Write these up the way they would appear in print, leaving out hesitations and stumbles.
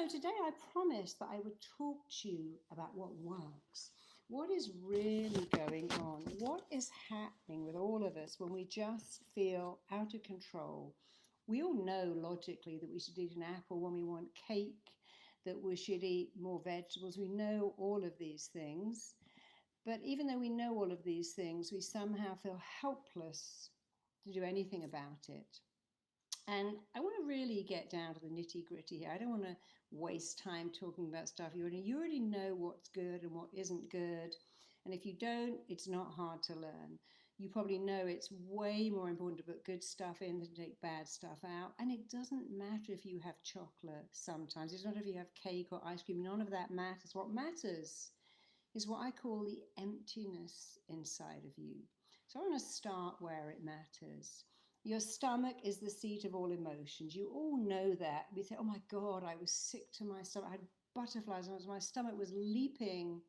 So today I promised that I would talk to you about what works. What is really going on? What is happening with all of us when we just feel out of control? We all know logically that we should eat an apple when we want cake, that we should eat more vegetables. We know all of these things. But even though we know all of these things, we somehow feel helpless to do anything about it. And I want to really get down to the nitty gritty here. I don't want to waste time talking about stuff. You already know what's good and what isn't good. And if you don't, it's not hard to learn. You probably know it's way more important to put good stuff in than to take bad stuff out. And it doesn't matter if you have chocolate sometimes. It's not if you have cake or ice cream. None of that matters. What matters is what I call the emptiness inside of you. So I want to start where it matters. Your stomach is the seat of all emotions. You all know that. We say, oh my God, I was sick to my stomach. I had butterflies, and my stomach was leaping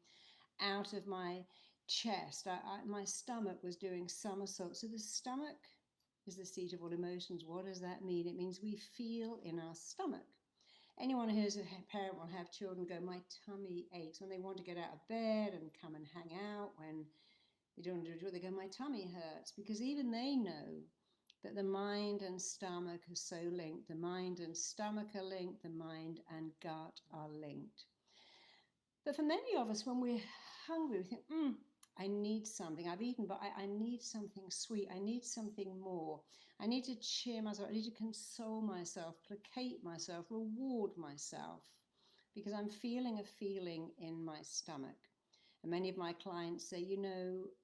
out of my chest. My stomach was doing somersaults. So the stomach is the seat of all emotions. What does that mean? It means we feel in our stomach. Anyone who's a parent will have children go, my tummy aches. When they want to get out of bed and come and hang out, when they don't want to do it, they go, my tummy hurts. Because even they know that the mind and stomach are so linked. The mind and stomach are linked. The mind and gut are linked. But for many of us, when we're hungry, we think, I need something. I've eaten, but I need something sweet. I need something more. I need to cheer myself. I need to console myself, placate myself, reward myself, because I'm feeling a feeling in my stomach. And many of my clients say,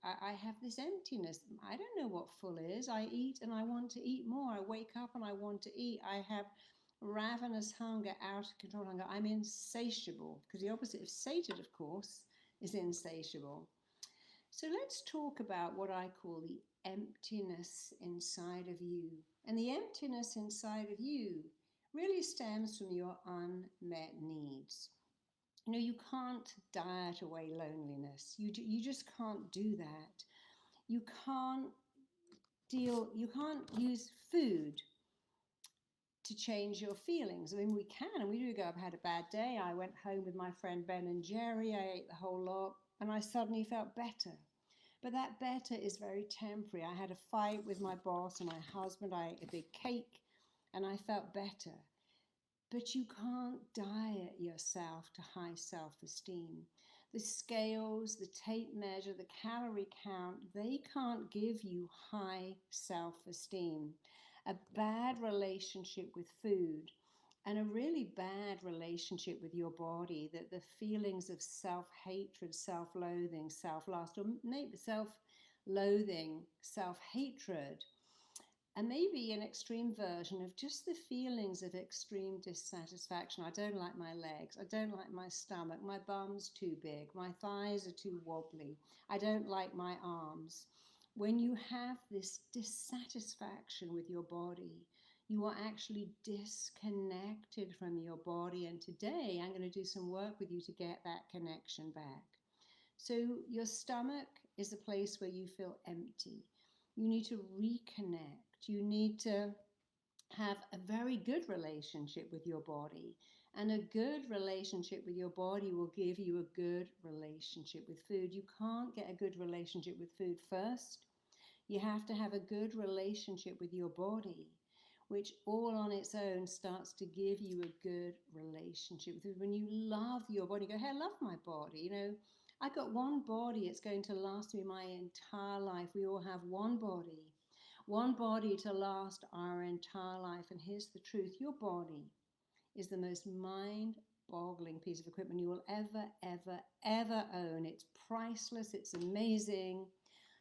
I have this emptiness. I don't know what full is. I eat and I want to eat more. I wake up and I want to eat. I have ravenous hunger, out of control hunger. I'm insatiable, because the opposite of sated, of course, is insatiable. So let's talk about what I call the emptiness inside of you. And the emptiness inside of you really stems from your unmet needs. You can't diet away loneliness. You just can't do that. You can't use food to change your feelings. I mean, we can, and we do go, I've had a bad day. I went home with my friend Ben and Jerry. I ate the whole lot, and I suddenly felt better. But that better is very temporary. I had a fight with my boss and my husband. I ate a big cake, and I felt better. But you can't diet yourself to high self-esteem. The scales, the tape measure, the calorie count, they can't give you high self-esteem. A bad relationship with food and a really bad relationship with your body, that the feelings of self-hatred, self-loathing, self-lust, or maybe self-loathing, self-hatred, and maybe an extreme version of just the feelings of extreme dissatisfaction. I don't like my legs. I don't like my stomach. My bum's too big. My thighs are too wobbly. I don't like my arms. When you have this dissatisfaction with your body, you are actually disconnected from your body. And today I'm going to do some work with you to get that connection back. So your stomach is a place where you feel empty. You need to reconnect. You need to have a very good relationship with your body. And a good relationship with your body will give you a good relationship with food. You can't get a good relationship with food first. You have to have a good relationship with your body, which all on its own starts to give you a good relationship with food. When you love your body, you go, hey, I love my body. I got one body. It's going to last me my entire life. We all have one body to last our entire life. And here's the truth. Your body is the most mind-boggling piece of equipment you will ever, ever, ever own. It's priceless. It's amazing.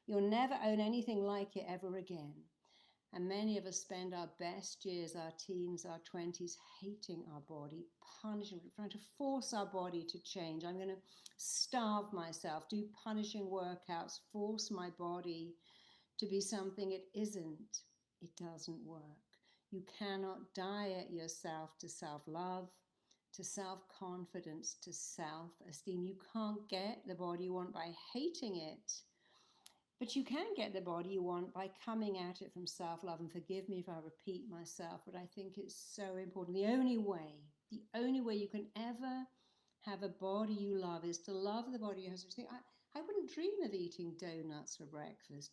You'll never own anything like it ever again. And many of us spend our best years, our teens, our 20s, hating our body, punishing, trying to force our body to change. I'm going to starve myself, do punishing workouts, force my body to be something it isn't. It doesn't work. You cannot diet yourself to self-love, to self-confidence, to self-esteem. You can't get the body you want by hating it. But you can get the body you want by coming at it from self-love. And forgive me if I repeat myself, but I think it's so important. The only way The only way you can ever have a body you love is to love the body you have. So you think, I wouldn't dream of eating donuts for breakfast.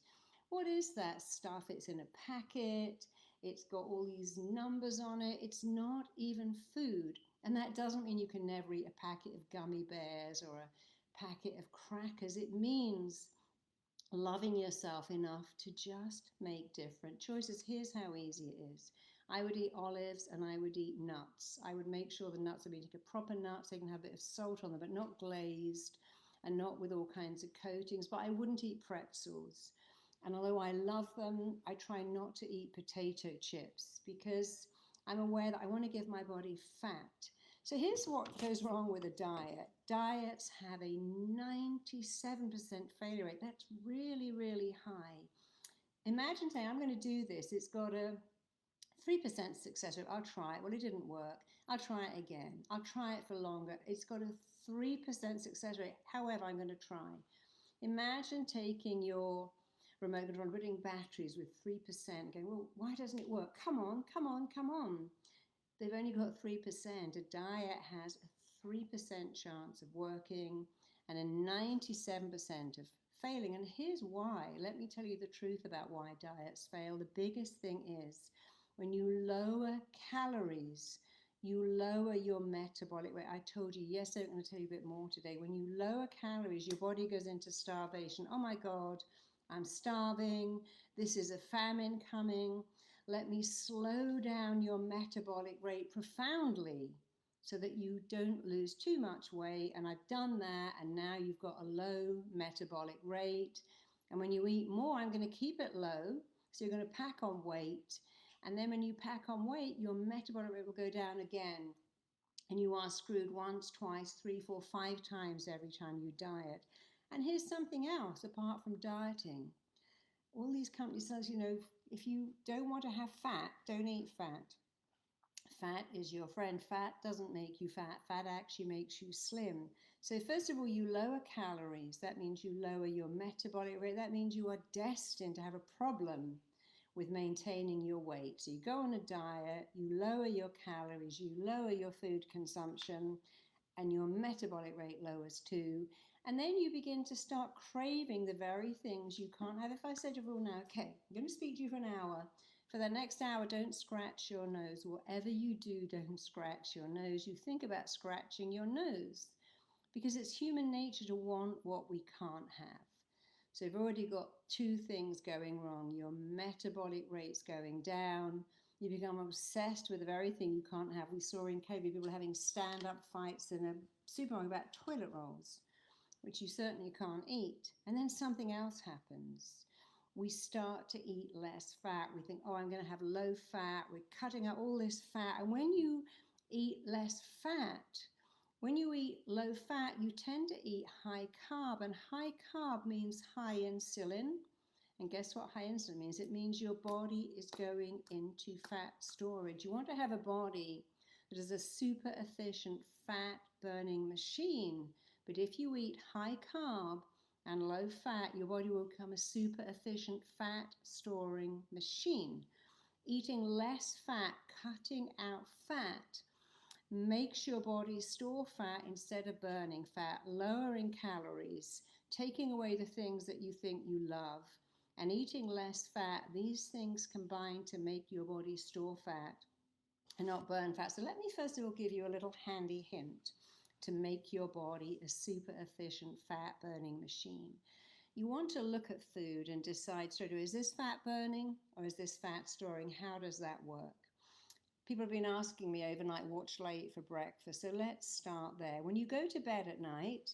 What is that stuff? It's in a packet. It's got all these numbers on it. It's not even food. And that doesn't mean you can never eat a packet of gummy bears or a packet of crackers. It means loving yourself enough to just make different choices. Here's how easy it is. I would eat olives and I would eat nuts. I would make sure the nuts are being a proper nuts. They can have a bit of salt on them, but not glazed and not with all kinds of coatings. But I wouldn't eat pretzels. And although I love them, I try not to eat potato chips because I'm aware that I want to give my body fat. So here's what goes wrong with a diet. Diets have a 97% failure rate. That's really, really high. Imagine saying, I'm going to do this. It's got a 3% success rate. I'll try it. Well, it didn't work. I'll try it again. I'll try it for longer. It's got a 3% success rate. However, I'm going to try. Imagine taking your remote control and putting batteries with 3%, going, well, why doesn't it work? Come on, come on, come on. They've only got 3%. A diet has a 3% chance of working and a 97% of failing. And here's why. Let me tell you the truth about why diets fail. The biggest thing is when you lower calories, you lower your metabolic rate. I told you yesterday, I'm going to tell you a bit more today. When you lower calories, your body goes into starvation. Oh my God, I'm starving. This is a famine coming. Let me slow down your metabolic rate profoundly so that you don't lose too much weight. And I've done that, and now you've got a low metabolic rate. And when you eat more, I'm going to keep it low. So you're going to pack on weight. And then when you pack on weight, your metabolic rate will go down again. And you are screwed once, twice, 3, 4, 5 times every time you diet. And here's something else apart from dieting. All these companies tell us, if you don't want to have fat, don't eat fat. Fat is your friend. Fat doesn't make you fat. Fat actually makes you slim. So first of all, you lower calories. That means you lower your metabolic rate. That means you are destined to have a problem with maintaining your weight. So you go on a diet, you lower your calories, you lower your food consumption, and your metabolic rate lowers too. And then you begin to start craving the very things you can't have. If I said to you now, okay, I'm going to speak to you for an hour. For the next hour, don't scratch your nose. Whatever you do, don't scratch your nose. You think about scratching your nose because it's human nature to want what we can't have. So you've already got 2 things going wrong. Your metabolic rate's going down. You become obsessed with the very thing you can't have. We saw in COVID people having stand-up fights in a supermarket about toilet rolls, which you certainly can't eat. And then something else happens. We start to eat less fat. We think, oh, I'm going to have low fat. We're cutting out all this fat. And when you eat less fat, when you eat low fat, you tend to eat high carb. And high carb means high insulin. And guess what high insulin means? It means your body is going into fat storage. You want to have a body that is a super efficient fat burning machine. But if you eat high carb and low fat, your body will become a super efficient fat storing machine. Eating less fat, cutting out fat, makes your body store fat instead of burning fat, lowering calories, taking away the things that you think you love, and eating less fat. These things combine to make your body store fat and not burn fat. So let me first of all give you a little handy hint to make your body a super efficient fat burning machine. You want to look at food and decide straight away, is this fat burning or is this fat storing? How does that work? People have been asking me overnight, what shall I eat for breakfast? So let's start there. When you go to bed at night,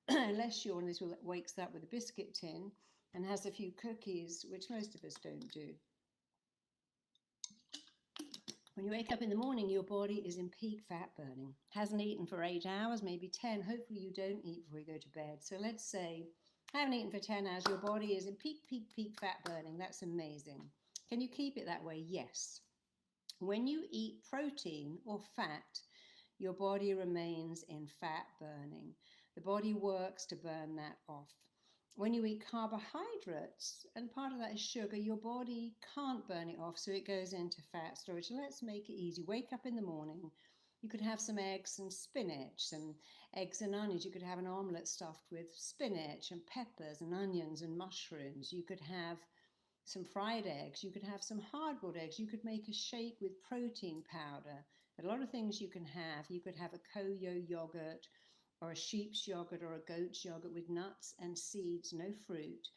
unless you're one of those who wakes up with a biscuit tin and has a few cookies, which most of us don't do. When you wake up in the morning, your body is in peak fat burning. Hasn't eaten for 8 hours, maybe 10. Hopefully you don't eat before you go to bed. So let's say, I haven't eaten for 10 hours. Your body is in peak fat burning. That's amazing. Can you keep it that way? Yes. When you eat protein or fat, your body remains in fat burning. The body works to burn that off. When you eat carbohydrates, and part of that is sugar, your body can't burn it off, so it goes into fat storage. So let's make it easy. Wake up in the morning. You could have some eggs and spinach, some eggs and onions. You could have an omelette stuffed with spinach and peppers and onions and mushrooms. You could have some fried eggs. You could have some hard-boiled eggs. You could make a shake with protein powder. A lot of things you can have. You could have a Koyo yogurt or a sheep's yogurt or a goat's yogurt with nuts and seeds, no fruit.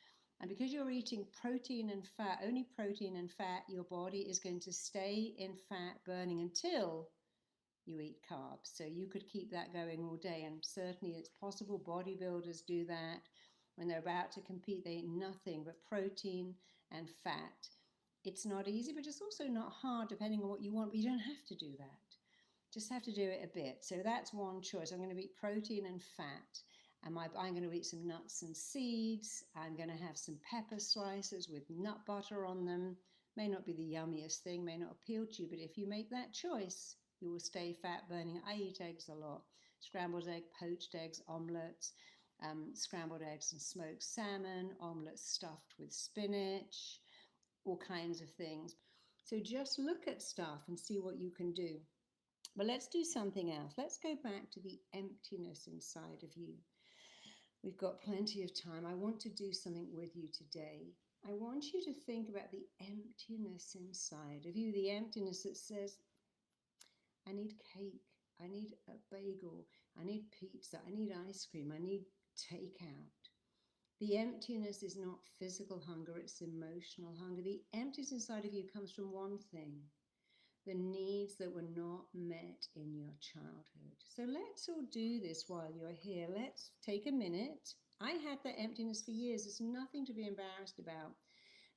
And because you're eating protein and fat, only protein and fat, your body is going to stay in fat burning until you eat carbs. So you could keep that going all day. And certainly it's possible. Bodybuilders do that. When they're about to compete, they eat nothing but protein and fat. It's not easy, but it's also not hard depending on what you want. But you don't have to do that. Just have to do it a bit. So that's one choice. I'm going to eat protein and fat. And I'm going to eat some nuts and seeds. I'm going to have some pepper slices with nut butter on them. May not be the yummiest thing, may not appeal to you, but if you make that choice, you will stay fat burning. I eat eggs a lot. Scrambled egg, poached eggs, omelets, scrambled eggs and smoked salmon, omelets stuffed with spinach, all kinds of things. So just look at stuff and see what you can do. But let's do something else. Let's go back to the emptiness inside of you. We've got plenty of time. I want to do something with you today. I want you to think about the emptiness inside of you, the emptiness that says, I need cake, I need a bagel, I need pizza, I need ice cream, I need takeout. The emptiness is not physical hunger, it's emotional hunger. The emptiness inside of you comes from one thing, the needs that were not met in your childhood. So let's all do this while you're here. Let's take a minute. I had that emptiness for years. There's nothing to be embarrassed about.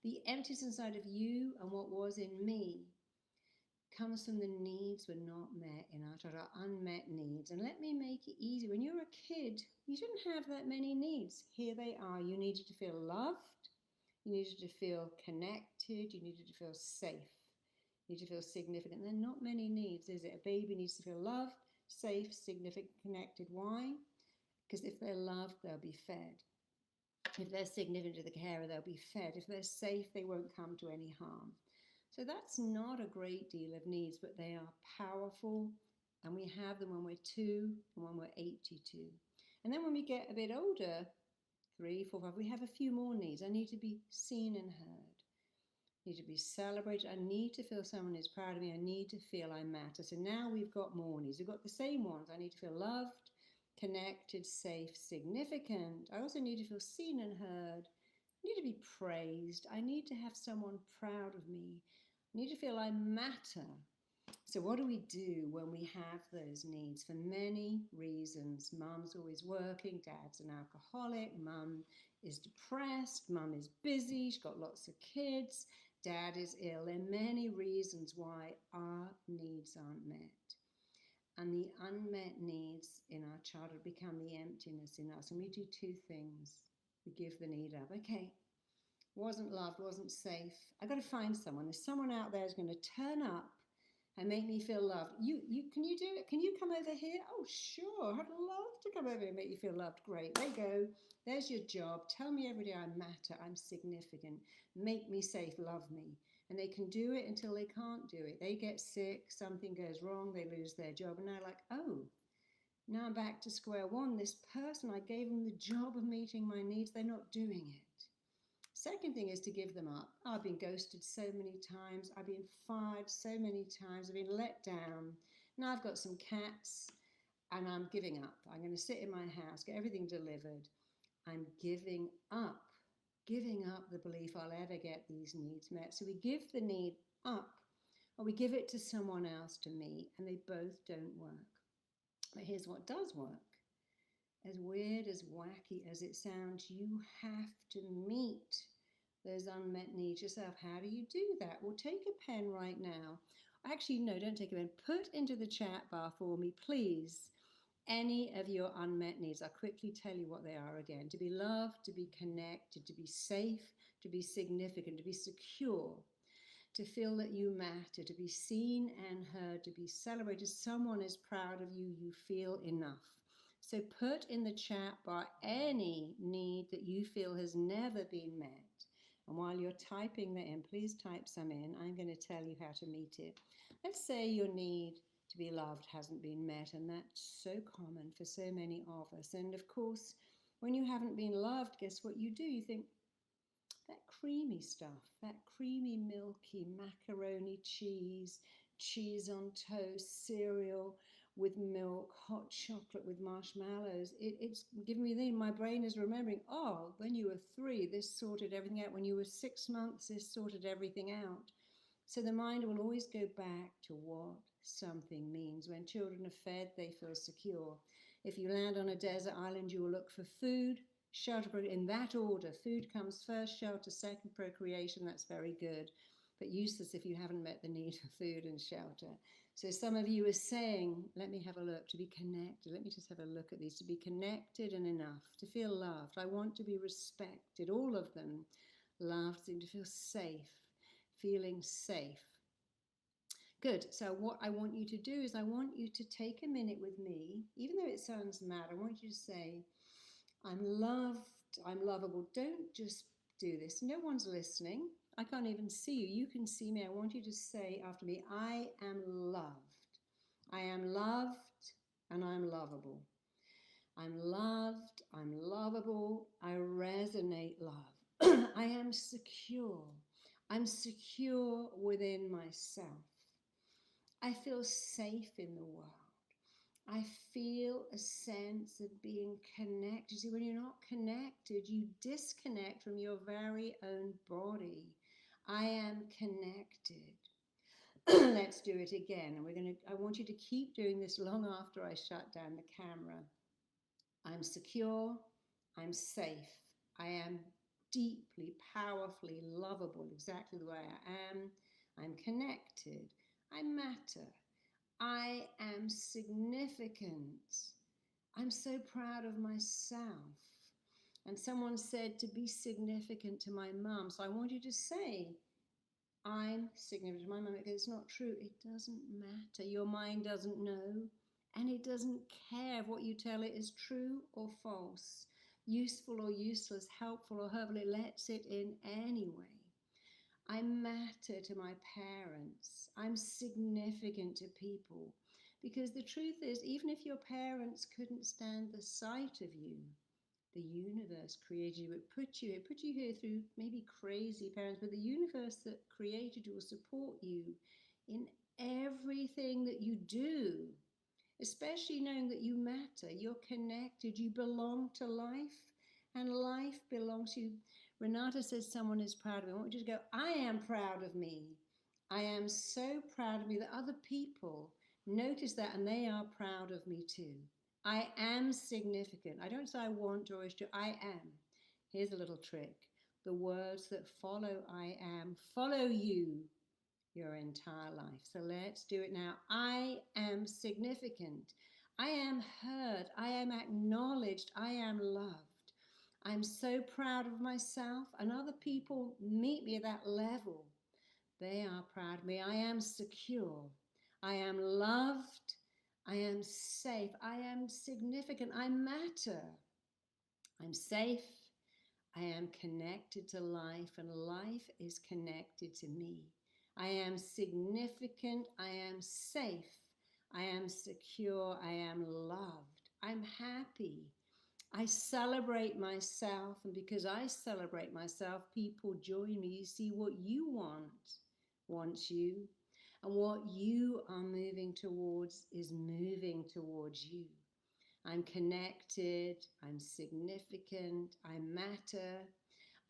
The emptiness inside of you and what was in me comes from the needs were not met in our childhood, our unmet needs. And let me make it easy. When you were a kid, you didn't have that many needs. Here they are. You needed to feel loved. You needed to feel connected. You needed to feel safe. You need to feel significant. There are not many needs, is it? A baby needs to feel loved, safe, significant, connected. Why? Because if they're loved, they'll be fed. If they're significant to the carer, they'll be fed. If they're safe, they won't come to any harm. So that's not a great deal of needs, but they are powerful. And we have them when we're 2 and when we're 82. And then when we get a bit older, 3, 4, 5, we have a few more needs. I need to be seen and heard. I need to be celebrated. I need to feel someone is proud of me. I need to feel I matter. So now we've got more needs. We've got the same ones. I need to feel loved, connected, safe, significant. I also need to feel seen and heard. I need to be praised. I need to have someone proud of me. I need to feel I matter. So what do we do when we have those needs? For many reasons. Mum's always working. Dad's an alcoholic. Mum is depressed. Mum is busy. She's got lots of kids. Dad is ill. There are many reasons why our needs aren't met. And the unmet needs in our childhood become the emptiness in us. And we do 2 things. We give the need up. Okay, wasn't loved, wasn't safe. I've got to find someone. There's someone out there who's going to turn up and make me feel loved. Can you do it? Can you come over here? Oh, sure. I'd love to come over and make you feel loved. Great. There you go. There's your job. Tell me every day I matter. I'm significant. Make me safe. Love me. And they can do it until they can't do it. They get sick. Something goes wrong. They lose their job. And they're like, oh, now I'm back to square one. This person, I gave them the job of meeting my needs. They're not doing it. Second thing is to give them up. I've been ghosted so many times. I've been fired so many times. I've been let down. Now I've got some cats and I'm giving up. I'm going to sit in my house, get everything delivered. I'm giving up the belief I'll ever get these needs met. So we give the need up or we give it to someone else to meet, and they both don't work. But here's what does work. As weird, as wacky as it sounds, you have to meet those unmet needs yourself. How do you do that? Well, take a pen right now. Actually, no, don't take a pen. Put into the chat bar for me, please, any of your unmet needs. I'll quickly tell you what they are again. To be loved, to be connected, to be safe, to be significant, to be secure, to feel that you matter, to be seen and heard, to be celebrated. Someone is proud of you, you feel enough. So put in the chat bar any need that you feel has never been met. And while you're typing that in, please type some in. I'm going to tell you how to meet it. Let's say your need to be loved hasn't been met. And that's so common for so many of us. And of course, when you haven't been loved, guess what you do? You think, that creamy stuff, that creamy, milky macaroni cheese, cheese on toast, cereal with milk, hot chocolate with marshmallows. It's giving me my brain is remembering, oh, when you were 3, this sorted everything out. When you were 6 months, this sorted everything out. So the mind will always go back to what something means. When children are fed, they feel secure. If you land on a desert island, you will look for food, shelter, in that order. Food comes first, shelter second, procreation. That's very good, but useless if you haven't met the need for food and shelter. So some of you are saying, let me have a look, to be connected. Let me just have a look at these. To be connected and enough, to feel loved. I want to be respected, all of them. Loved, to feel safe, feeling safe. Good. So what I want you to do is I want you to take a minute with me, even though it sounds mad. I want you to say, I'm loved, I'm lovable. Don't just do this. No one's listening. I can't even see you. You can see me. I want you to say after me, I am loved. I am loved and I'm lovable. I'm loved, I'm lovable, I resonate love. I am secure. I'm secure within myself. I feel safe in the world. I feel a sense of being connected. See, when you're not connected, you disconnect from your very own body. I am connected. Let's do it again. And I want you to keep doing this long after I shut down the camera. I'm secure. I'm safe. I am deeply, powerfully lovable, exactly the way I am. I'm connected. I matter. I am significant. I'm so proud of myself. And someone said to be significant to my mum. So I want you to say, I'm significant to my mum, because it's not true. It doesn't matter. Your mind doesn't know, and it doesn't care if what you tell it is true or false, useful or useless, helpful or hurtful. It lets it in anyway. I matter to my parents. I'm significant to people. Because the truth is, even if your parents couldn't stand the sight of you, the universe created you. It put you here through maybe crazy parents, but the universe that created you will support you in everything that you do, especially knowing that you matter, you're connected, you belong to life, and life belongs to you. Renata says someone is proud of me. I want you to go, I am proud of me. I am so proud of me that other people notice that and they are proud of me too. I am significant. I don't say I want or wish to. I am. Here's a little trick. The words that follow I am follow you your entire life. So let's do it now. I am significant. I am heard. I am acknowledged. I am loved. I'm so proud of myself, and other people meet me at that level. They are proud of me. I am secure. I am loved. I am safe. I am significant. I matter. I'm safe. I am connected to life, and life is connected to me. I am significant. I am safe. I am secure. I am loved. I'm happy. I celebrate myself, and because I celebrate myself, people join me. You see, what you wants you, and what you are moving towards is moving towards you. I'm connected, I'm significant, I matter.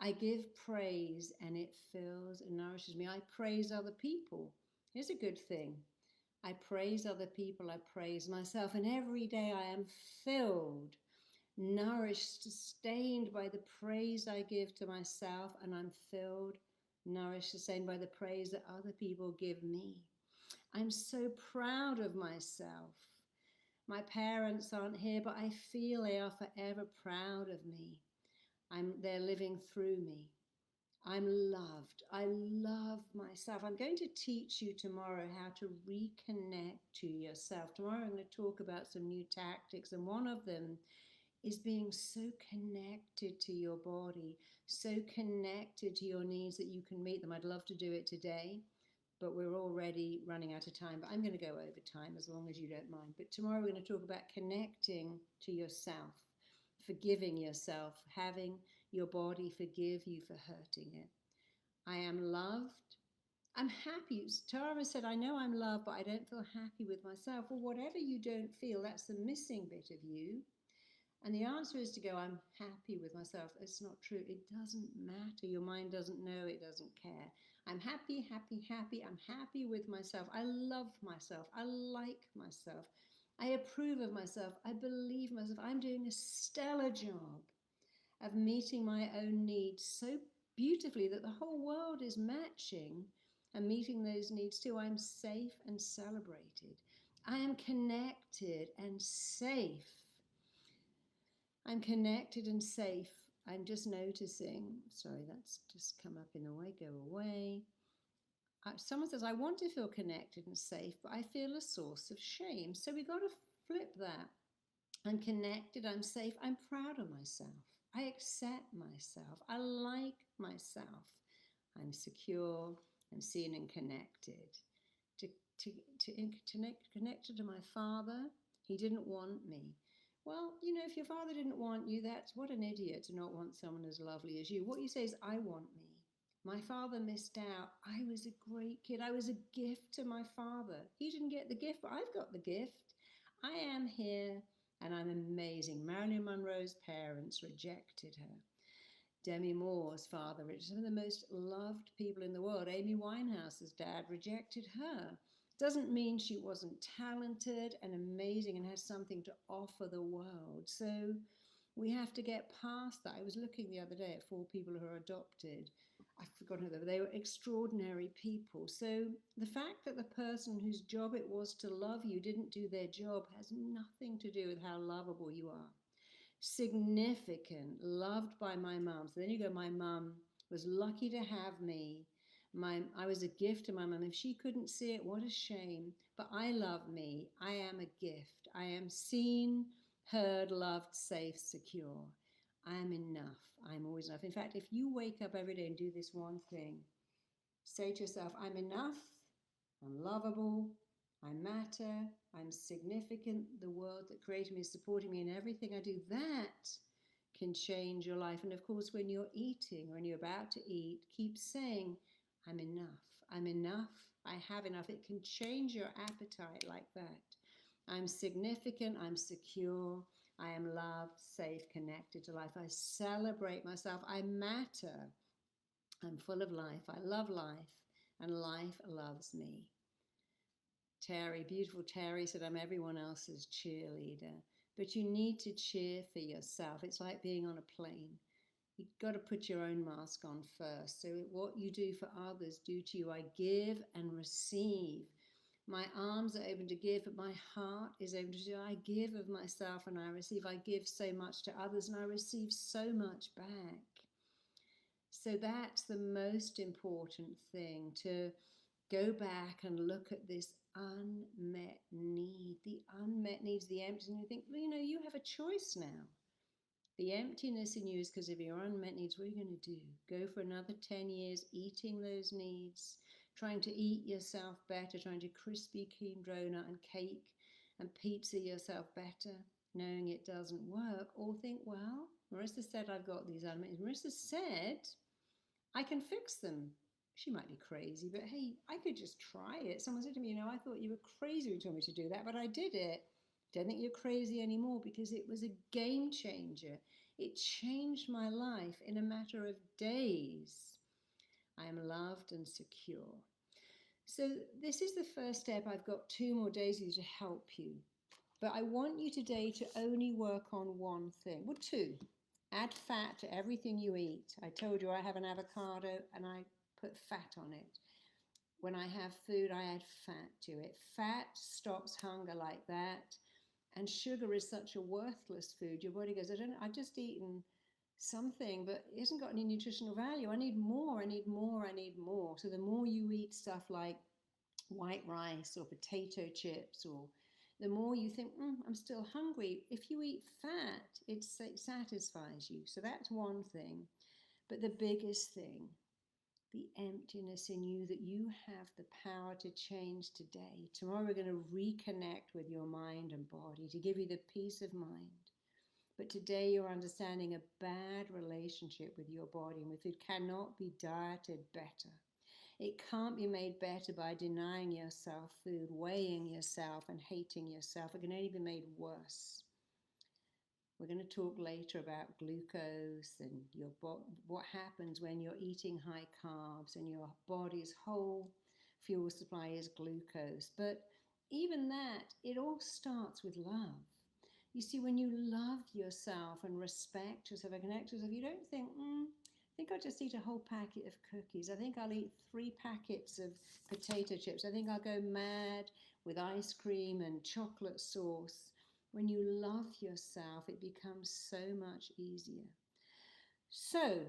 I give praise, and it fills and nourishes me. I praise other people. Here's a good thing. I praise other people, I praise myself, and every day I am filled, nourished, sustained by the praise I give to myself, and I'm filled, nourished, sustained by the praise that other people give me. I'm so proud of myself. My parents aren't here, but I feel they are forever proud of me. They're living through me. I'm loved. I love myself. I'm going to teach you tomorrow how to reconnect to yourself. Tomorrow I'm going to talk about some new tactics, and one of them is being so connected to your body, so connected to your needs that you can meet them. I'd love to do it today. but we're already running out of time. But I'm going to go over time as long as you don't mind. But tomorrow we're going to talk about connecting to yourself, forgiving yourself, having your body forgive you for hurting it. I am loved. I'm happy. Tara said, I know I'm loved, but I don't feel happy with myself. Well, whatever you don't feel, that's the missing bit of you. And the answer is to go, I'm happy with myself. It's not true. It doesn't matter. Your mind doesn't know. It doesn't care. I'm happy, happy, happy. I'm happy with myself. I love myself. I like myself. I approve of myself. I believe myself. I'm doing a stellar job of meeting my own needs so beautifully that the whole world is matching and meeting those needs too. I'm safe and celebrated. I am connected and safe. I'm connected and safe. I'm just noticing. Sorry, that's just come up in the way. Go away. Someone says, I want to feel connected and safe, but I feel a source of shame. So we've got to flip that. I'm connected. I'm safe. I'm proud of myself. I accept myself. I like myself. I'm secure. I'm seen and connected. Connected to my father. He didn't want me. Well, you know, if your father didn't want you, that's what an idiot to not want someone as lovely as you. What you say is, I want me. My father missed out. I was a great kid. I was a gift to my father. He didn't get the gift, but I've got the gift. I am here and I'm amazing. Marilyn Monroe's parents rejected her. Demi Moore's father, some of the most loved people in the world. Amy Winehouse's dad rejected her. Doesn't mean she wasn't talented and amazing and has something to offer the world. So we have to get past that. I was looking the other day at 4 people who are adopted. I've forgotten who they were. They were extraordinary people. So the fact that the person whose job it was to love you didn't do their job has nothing to do with how lovable you are. Significant, loved by my mum. So then you go, my mum was lucky to have me. I was a gift to my mum. If she couldn't see it, what a shame. But I love me. I am a gift. I am seen, heard, loved, safe, secure. I am enough. I'm always enough. In fact, if you wake up every day and do this one thing, say to yourself, I'm enough, I'm lovable, I matter, I'm significant, the world that created me is supporting me in everything I do. That can change your life. And of course, when you're eating, when you're about to eat, keep saying, I'm enough, I'm enough, I have enough. It can change your appetite like that. I'm significant, I'm secure, I am loved, safe, connected to life. I celebrate myself, I matter, I'm full of life, I love life, and life loves me. Terry, beautiful Terry, said, I'm everyone else's cheerleader. But you need to cheer for yourself. It's like being on a plane. You've got to put your own mask on first. So what you do for others, do to you. I give and receive. My arms are open to give, but my heart is open to do. I give of myself and I receive. I give so much to others and I receive so much back. So that's the most important thing, to go back and look at this unmet need, the unmet needs, the emptiness. And you think, well, you know, you have a choice now. The emptiness in you is because of your unmet needs. What are you going to do? Go for another 10 years eating those needs, trying to eat yourself better, trying to crispy clean donut and cake and pizza yourself better, knowing it doesn't work, or think, well, Marisa said I've got these unmet needs. Marisa said I can fix them. She might be crazy, but hey, I could just try it. Someone said to me, you know, I thought you were crazy when you told me to do that, but I did it. Don't think you're crazy anymore, because it was a game changer. It changed my life in a matter of days. I am loved and secure. So this is the first step. I've got 2 more days with you to help you. But I want you today to only work on one thing. Well, 2. Add fat to everything you eat. I told you I have an avocado and I put fat on it. When I have food, I add fat to it. Fat stops hunger like that. And sugar is such a worthless food. Your body goes, I've just eaten something, but it hasn't got any nutritional value. I need more, I need more, I need more. So the more you eat stuff like white rice or potato chips, or the more you think, I'm still hungry. If you eat fat, it satisfies you. So that's one thing. But the biggest thing the emptiness in you that you have the power to change today. Tomorrow we're going to reconnect with your mind and body to give you the peace of mind. But today you're understanding a bad relationship with your body and with food cannot be dieted better. It can't be made better by denying yourself food, weighing yourself and hating yourself. It can only be made worse. We're going to talk later about glucose and what happens when you're eating high carbs and your body's whole fuel supply is glucose. But even that, it all starts with love. You see, when you love yourself and respect yourself and connect yourself, you don't think, I think I'll just eat a whole packet of cookies. I think I'll eat 3 packets of potato chips. I think I'll go mad with ice cream and chocolate sauce. When you love yourself, it becomes so much easier. So,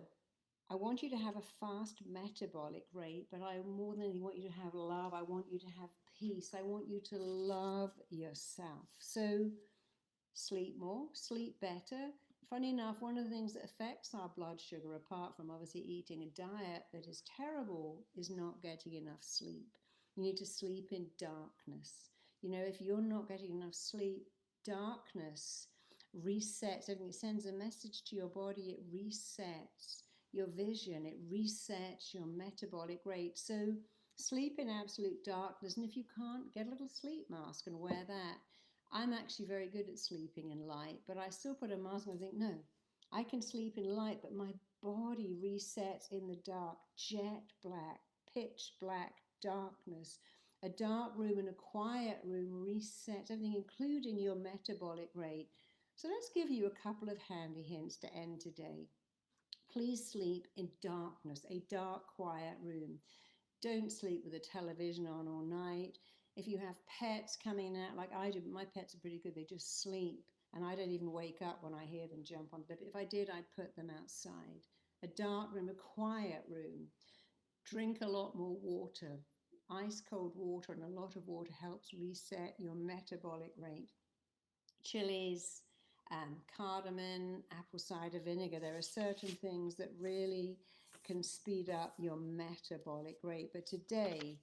I want you to have a fast metabolic rate, but I more than anything want you to have love. I want you to have peace. I want you to love yourself. So, sleep more, sleep better. Funny enough, one of the things that affects our blood sugar, apart from obviously eating a diet that is terrible, is not getting enough sleep. You need to sleep in darkness. You know, if you're not getting enough sleep, darkness resets everything. It sends a message to your body. It resets your vision. It resets your metabolic rate. So sleep in absolute darkness. And if you can't, get a little sleep mask and wear that. I'm actually very good at sleeping in light, but I still put a mask and I think, no, I can sleep in light, but my body resets in the dark, jet black, pitch black darkness. A dark room and a quiet room resets everything, including your metabolic rate. So let's give you a couple of handy hints to end today. Please sleep in darkness, a dark, quiet room. Don't sleep with the television on all night. If you have pets coming out, like I do, but my pets are pretty good, they just sleep. And I don't even wake up when I hear them jump on the bed. If I did, I'd put them outside. A dark room, a quiet room. Drink a lot more water. Ice cold water and a lot of water helps reset your metabolic rate. Chilies, cardamom, apple cider vinegar. There are certain things that really can speed up your metabolic rate. But today,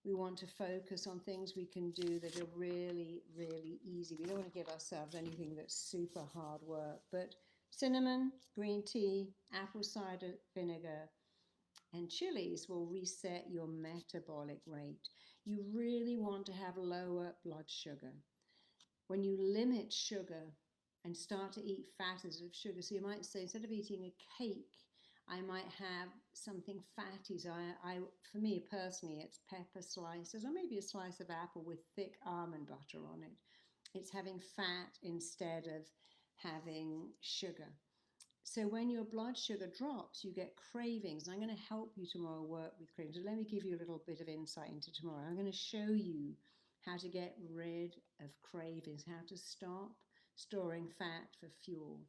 we want to focus on things we can do that are really, really easy. We don't want to give ourselves anything that's super hard work. But cinnamon, green tea, apple cider vinegar, and chilies will reset your metabolic rate. You really want to have lower blood sugar. When you limit sugar and start to eat fat instead of sugar, so you might say, instead of eating a cake, I might have something fatty. So for me personally, it's pepper slices or maybe a slice of apple with thick almond butter on it. It's having fat instead of having sugar. So when your blood sugar drops, you get cravings. And I'm going to help you tomorrow work with cravings. So let me give you a little bit of insight into tomorrow. I'm going to show you how to get rid of cravings, how to stop storing fat for fuel.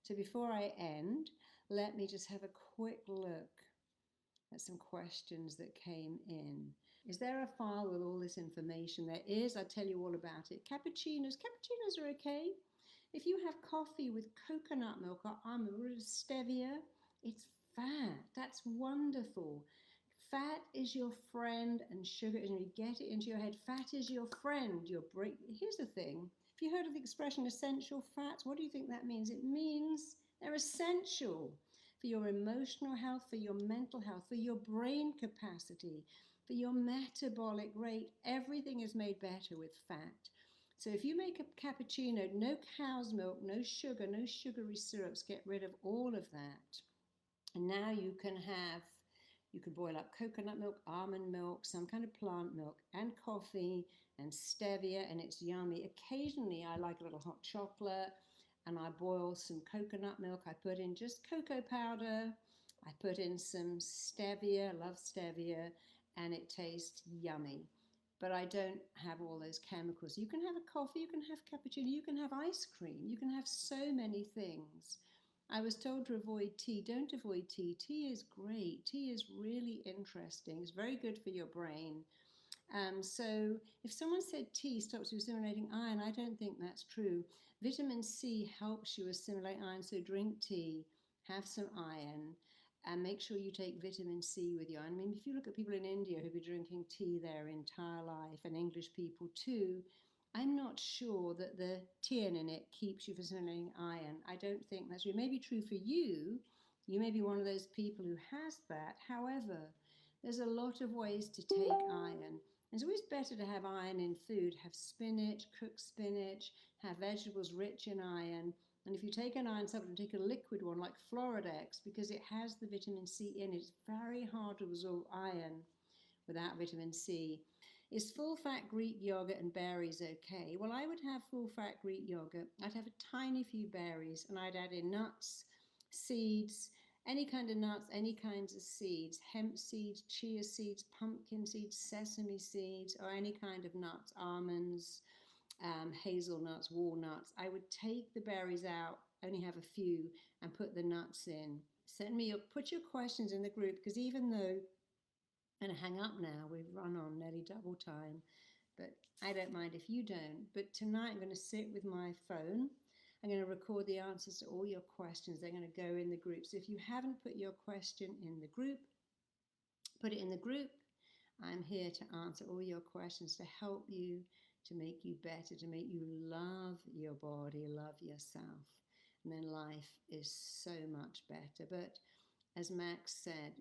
So before I end, let me just have a quick look at some questions that came in. Is there a file with all this information? There is. I'll tell you all about it. Cappuccinos are okay. If you have coffee with coconut milk or almond or stevia, it's fat. That's wonderful. Fat is your friend and sugar is, and you get it into your head, fat is your friend. Here's the thing. Have you heard of the expression essential fats? What do you think that means? It means they're essential for your emotional health, for your mental health, for your brain capacity, for your metabolic rate. Everything is made better with fat. So if you make a cappuccino, no cow's milk, no sugar, no sugary syrups, get rid of all of that. And now you can boil up coconut milk, almond milk, some kind of plant milk, and coffee, and stevia, and it's yummy. Occasionally, I like a little hot chocolate, and I boil some coconut milk. I put in just cocoa powder. I put in some stevia, love stevia, and it tastes yummy. But I don't have all those chemicals. You can have a coffee, you can have cappuccino, you can have ice cream, you can have so many things. I was told to avoid tea. Don't avoid tea. Tea is great. Tea is really interesting. It's very good for your brain. So if someone said tea stops you assimilating iron, I don't think that's true. Vitamin C helps you assimilate iron, so drink tea, have some iron. And make sure you take vitamin C with you. I mean, if you look at people in India who've been drinking tea their entire life, and English people too, I'm not sure that the tin in it keeps you from assimilating iron. I don't think that's true. It may be true for you. You may be one of those people who has that. However, there's a lot of ways to take iron. It's always better to have iron in food. Have spinach, cook spinach, have vegetables rich in iron. And if you take an iron supplement, take a liquid one like Floridex, because it has the vitamin C in it. It's very hard to absorb iron without vitamin C. Is full-fat Greek yogurt and berries okay? Well, I would have full-fat Greek yogurt. I'd have a tiny few berries, and I'd add in nuts, seeds, any kind of nuts, any kinds of seeds, hemp seeds, chia seeds, pumpkin seeds, sesame seeds, or any kind of nuts, almonds, hazelnuts, walnuts. I would take the berries out, only have a few, and put the nuts in. Put your questions in the group, because even though I'm going to hang up now, we've run on nearly double time, but I don't mind if you don't. But tonight I'm going to sit with my phone. I'm going to record the answers to all your questions. They're going to go in the group. So if you haven't put your question in the group, put it in the group. I'm here to answer all your questions, to help you, to make you better, to make you love your body, love yourself. And then life is so much better. But as Max said,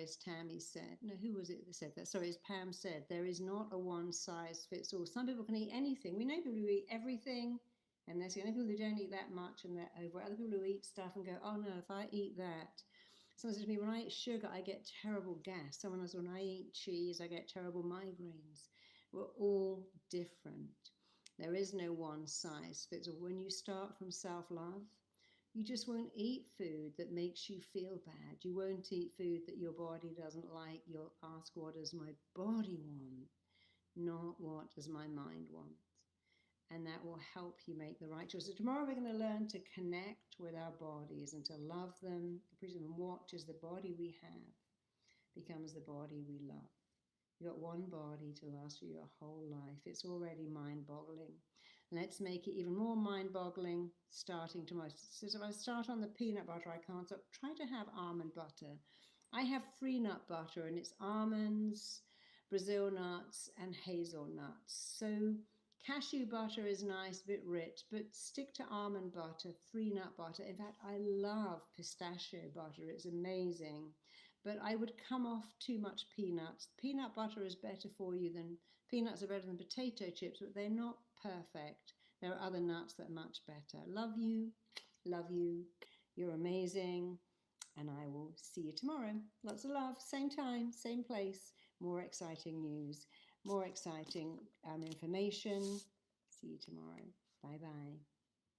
as Tammy said, who was it that said that? Sorry, as Pam said, there is not a one size fits all. Some people can eat anything. We know people who eat everything, and there's people who don't eat that much and they're over. Other people who eat stuff and go, oh no, if I eat that. Someone said to me, when I eat sugar, I get terrible gas. Someone else, when I eat cheese, I get terrible migraines. We're all different. There is no one size fits all. When you start from self-love, you just won't eat food that makes you feel bad. You won't eat food that your body doesn't like. You'll ask, what does my body want? Not what does my mind want? And that will help you make the right choices. So tomorrow we're going to learn to connect with our bodies and to love them, appreciate them, watch as the body we have becomes the body we love. You've got one body to last you your whole life. It's already mind-boggling. Let's make it even more mind-boggling starting tomorrow. So if I start on the peanut butter, I can't stop. Try to have almond butter. I have 3 nut butter, and it's almonds, Brazil nuts, and hazelnuts. So cashew butter is nice, a bit rich, but stick to almond butter, 3 nut butter. In fact, I love pistachio butter. It's amazing. But I would come off too much peanuts. Peanut butter is better for you than, peanuts are better than potato chips, but they're not perfect. There are other nuts that are much better. Love you, love you. You're amazing. And I will see you tomorrow. Lots of love, same time, same place. More exciting news, more exciting information. See you tomorrow. Bye-bye.